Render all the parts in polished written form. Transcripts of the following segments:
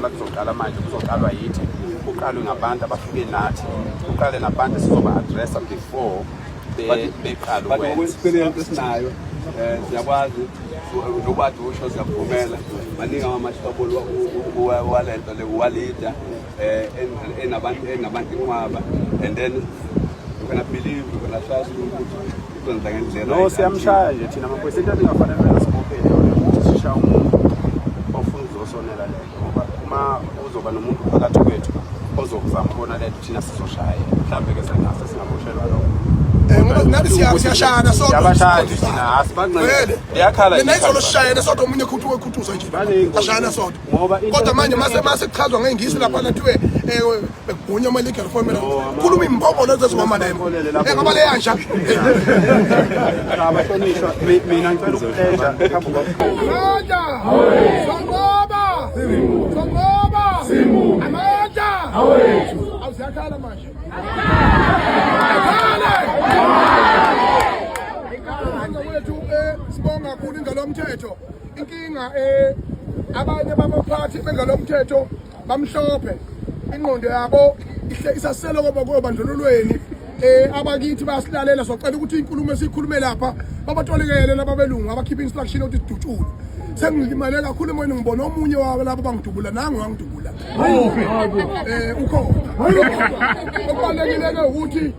kudala kuzoqala manje kuzoqalwa yithi kuqalwe ngabantu abafike nathi kuqale nabantu sizoba-addressa before beqala ukwenza. Experience esinayo siyakwazi nokubadusha siyavumela maningi amashobolo walento le walida enabantu inqwaba and then you can believe you can trust ukuthi kwenza ngendlela. No, siyamshaya nje thina maphoyisa into engafanele wena sibophe ukuthi sishaya umuntu ofuna ukuzosonela lento ngoba uma uzoba nomuntu phakathi kwethu ozokuzama ukubona lento thina sizoshaya mhlawumbe ke sengase singaboshelwa lokho. Ngoba nathi siyashayana sonke. Siyabashaya nje thina asibanqele. Iyakhala nje. Nayizolo shayana sonke omunye khuthuza nje. Ashayana sonke. Kodwa manje mase kuchazwa ngengisi lapha nathiwe bekugunya ama legal formula. Khuluma imbobo zezingoma naye. Ngoba le yansha. Abahlonishwa mina ngicela ukupleasure ekhamba Amandla. Songoba. Amandla. Awusiyakhala manje. Sibonga kakhulu ingalomthetho inkinga abanye babaphathi bengalomthetho bamhlophe ingqondo yabo isaselo ngoba bandlululweni abakithi bayasilalela socela ukuthi inkulumo esikhulume lapha babatolekele lababelungu abakhipha instruction ukuthi dutshule sengimale kakhulu emoyeni ngibona omunye wabo lapha bangidubula nangu wangidubula ukhona okubalekile ke ukuthi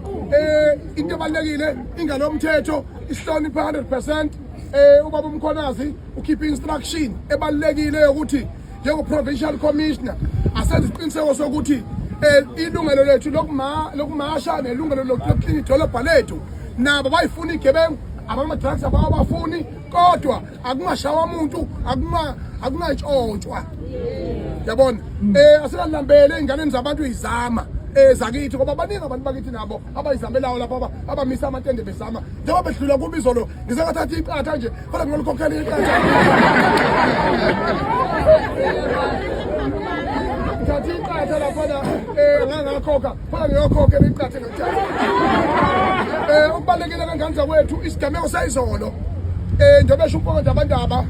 into ebalekile ingalomthetho isihloniphe 100%. Ubaba uMkhonazi ukhipha instruction ebalekile ukuthi njengo provincial commissioner asenze isiqiniseko sokuthi ilungelo lethu lokumasha nelungelo lokuclean idolobha lethu nabo bayifuna igebengu abama-drugs abafuni kodwa akungashawa umuntu akunantshontshwa yabona asikalambele ey'nganeni zabantu izama zakithi ngoba baningi abantu bakithi nabo abayizamelayo lapho abamisa amatende bezama njengoba bedlula kubizo lo ngisengathatha iqatha nje kodwa ngingalikhokhela iqatha ngithatha iqatha laphana ngangakhokha kodwa ngiyokhokhela iqatha ngithatha ukubalekile kangani zakwethu isigameko sayizolo njengoba esho uMpondo abandaba